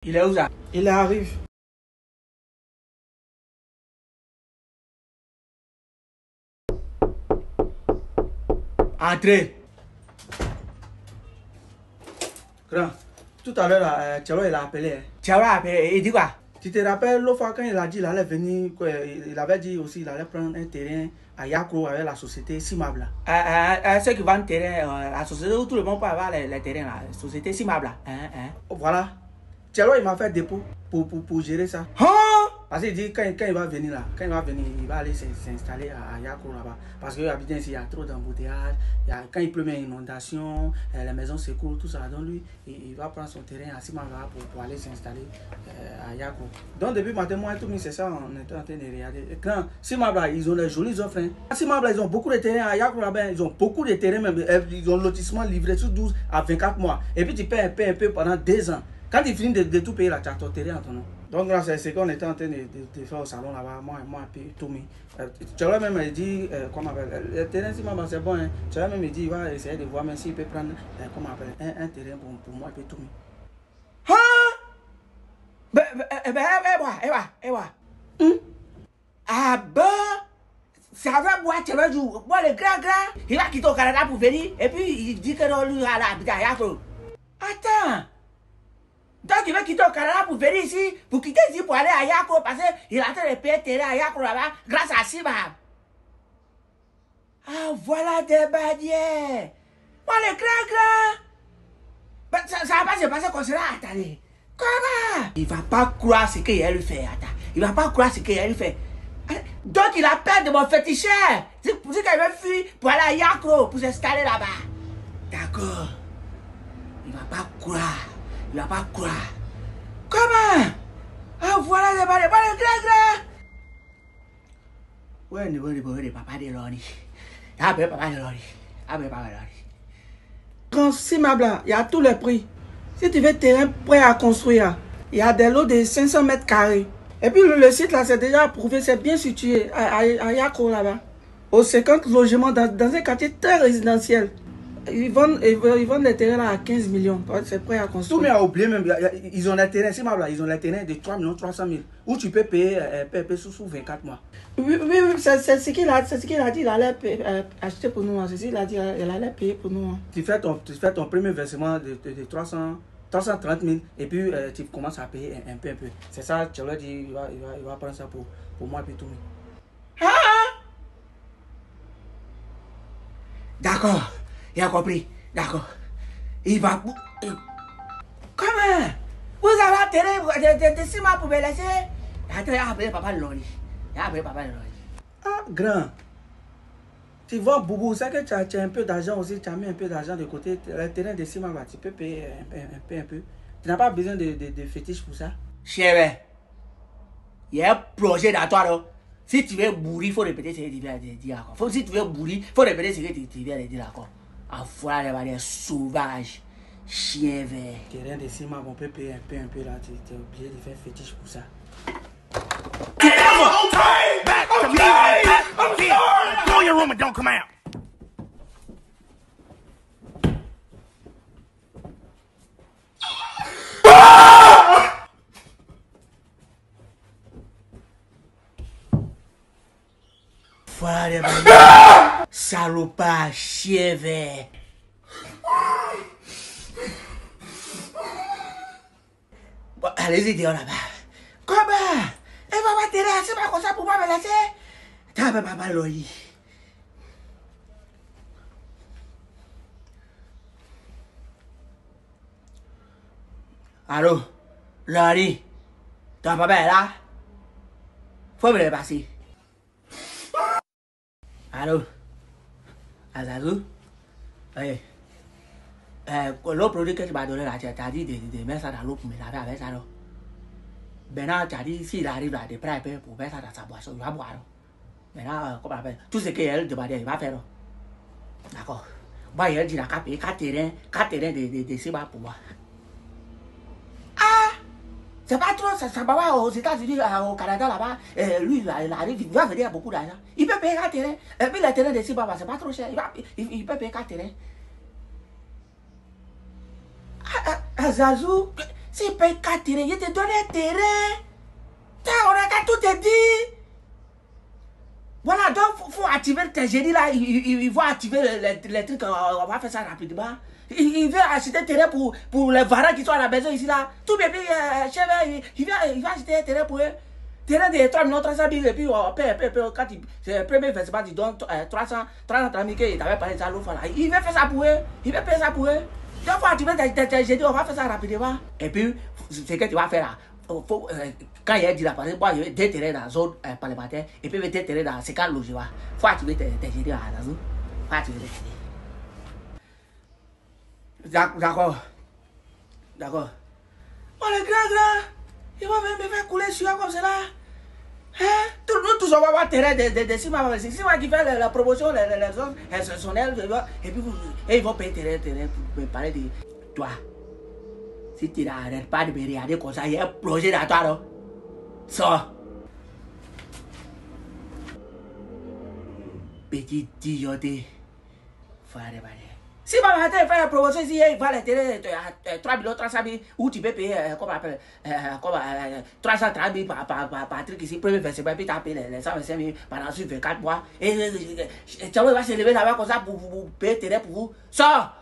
Il est où ça? Il arrive. Entrez. Grand, tout à l'heure, Tchalo, il a appelé. Tchalo a appelé, il dit quoi? Tu te rappelles l'autre fois quand il a dit qu'il allait venir, il avait dit aussi qu'il allait prendre un terrain à Yakro avec la société Simable. Ceux qui vendent terrain, la société où tout le monde peut avoir les terrains, la société Simable. Voilà. Tchalo, il m'a fait dépôt pour gérer ça. Parce qu'il dit quand il va venir là, il va aller s'installer à Yakro là-bas. Parce que habite ici, il y a trop d'embouteillages. Quand il pleut, il y a inondation, les maisons s'écoulent, tout ça. Donc lui, il va prendre son terrain à Simabla pour aller s'installer à Yakro. Donc depuis matin, moi et tout, c'est ça, on était en train de regarder. Quand Simabla, ils ont les jolis offres. Simabla, ils ont beaucoup de terrains à Yakro là-bas. Ils ont beaucoup de terrains même. Ils ont lotissement livré sur 12 à 24 mois. Et puis tu payes un peu pendant 2 ans. Quand tu finis de tout payer là, tu as ton terrain en ton nom. Donc là, c'est ce qu'on était en train de faire au salon là-bas, moi et puis tout mis. Tu as même dit, comment on appelle, le terrain, si c'est bon, hein. Tu as même dit, il va essayer de voir même s'il peut prendre, comment on appelle, un terrain pour moi et puis tout mis. Ah ben, ça va boire, tu vas jouer. Moi, le grand, il va quitter au Canada pour venir, et puis il dit que non, lui, il va habiter à Yakro. Attends. Donc il va quitter au Canada pour venir ici, pour quitter ici pour aller à Yakro parce qu'il a en train de payer terrain à Yakro là-bas grâce à Simab. Ah voilà des badières. Moi le grand. Ça va pas se passer comme cela, attendez. Comment? Il va pas croire ce qu'il a lui fait, attends. Il va pas croire ce qu'il a lui fait. Donc il a peur de mon féticheur. C'est pour ça qu'il veut fuir pour aller à Yakro pour s'installer là-bas. D'accord. Il va pas croire. Il va pas croire. Comment? Ah voilà les balais, voilà le grand. Ouais, ne papa de Loni. Ah ben papa de Loni. Ah ben papa de Loni. Quand Simabla, il y a tous les prix. Si tu veux terrain prêt à construire, il y a des lots de 500 mètres carrés. Et puis le site là, c'est déjà approuvé, c'est bien situé à Yakro là-bas. Aux 50 logements dans un quartier très résidentiel. Ils vendent les terrains là à 15 millions. C'est prêt à construire. Tout le monde a oublié même. Ils ont les terrains, ils ont les terrains de 3 300 000. Où tu peux payer sous 24 mois. Oui, c'est ce qu'il a dit. Il allait acheter pour nous. C'est ce qu'il a dit. Il allait payer pour nous. Tu fais ton premier versement de 330 000 et puis tu commences à payer un peu. C'est ça, tu leur dis, il va prendre ça pour moi et puis tout. D'accord. Il a compris. D'accord. Il va... Comment? Vous avez un terrain de 6 mois pour me laisser? Attends, il a appelé papa de Loni. Ah, grand. Tu vois, Boubou, c'est que tu as un peu d'argent aussi. Tu as mis un peu d'argent de côté. Le terrain de 6 mois, tu peux payer un peu. Tu n'as pas besoin de fétiche pour ça. Chérie, il y a un projet dans toi, là. Si tu veux bourrer, il faut répéter ce que tu viens de dire. Si tu veux bourrer, il faut répéter ce que tu viens de dire. Ah, voilà les manières sauvages. Chien vert. Terrain de 6 mois, on peut payer un peu là. Tu es obligé de faire fétiche pour ça. Go in your room and don't come out. Voilà les manières. Salopard, chien vert. Bon, allez-y, dehors là-bas. Comment? Elle va m'atterrir, c'est pas comme ça pour moi me laisser. T'as pas mal l'oïe. Allô? Lori? Ton papa est là? Faut me le passer. Allô? Azazou? Oui. L'autre produit que tu m'as donné là, tu as dit de mettre ça dans l'eau pour me laver avec ça là. Maintenant, tu as dit s'il arrive là, de prendre un peu pour mettre ça dans sa boisson, il va boire. Maintenant, comment on appelle? Tout ce qu'elle demandait, il va faire. D'accord. Moi, elle dit qu'il a payé 4 terrains de 6 mois pour moi. Ah! C'est pas trop, ça va voir aux États-Unis, au Canada là-bas. Lui, il arrive, il va venir beaucoup d'argent. Il peut payer 4 terrains. Et puis les terrains de 6 mois, c'est pas trop cher. Il peut payer 4 terrains. Zazou, S'il paye 4 terrains, il te donne un terrain. On a qu'à tout te dire. Voilà, donc il faut activer tes génies là. Il va activer les trucs. On va faire ça rapidement. Il veut acheter un terrain pour les varans qui sont à la maison ici là. Tout bébé, chef, il va acheter un terrain pour eux. Terrain de 3 millions 300 000 et puis on paie, quand c'est le premier versement, il donne 300 000 qu'il t'avait parlé de ça l'autre fois là. Il veut faire ça pour eux. Il veut payer ça pour eux. Donc il faut activer tes génies, on va faire ça rapidement. Et puis, ce que tu vas faire là. Quand il a dit là, par exemple, il y a 2 terrains dans la zone parlementaire et puis 2 terrains dans 50 logements. Il faut activer tes génies là. Il faut activer tes génies. D'accord. D'accord. Oh les grands, ils vont même me faire couler sur comme cela. Hein? Tous on va avoir terrain de Sima. C'est Sima qui fait la promotion, les zones exceptionnelles. Et puis ils vont payer terrain pour me parler de toi. Si tu n'arrêtes pas de me regarder comme ça, il y a un projet dans toi, non? Ça. Petit idioté. Frère, si ma fait la promotion ici, il va les terrains 3 millions 300 000 où tu peux payer, comment on appelle, 330 000 par truc ici, premier versement, puis tu as payé les 125 000 pendant 24 mois. Et tu vas se lever là-bas comme ça pour payer terrain pour vous. Ça.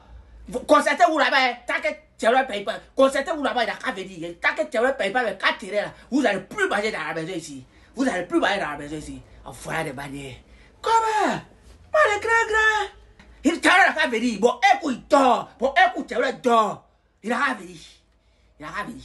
Concertez-vous là-bas, tant que tu ne payes pas. Concertez-vous là-bas, il n'y a qu'à venir. Tant que tu ne payes pas les 4 terrains là, vous n'allez plus manger dans la maison ici. Vous n'allez plus manger dans la maison ici. Enfoiré de manière. Comment? Moi, les grands. Il t'a qu'à venir. Bon, écoute, il dort. Bon, écoute, il dort. Il a qu'à venir. Il a qu'à venir.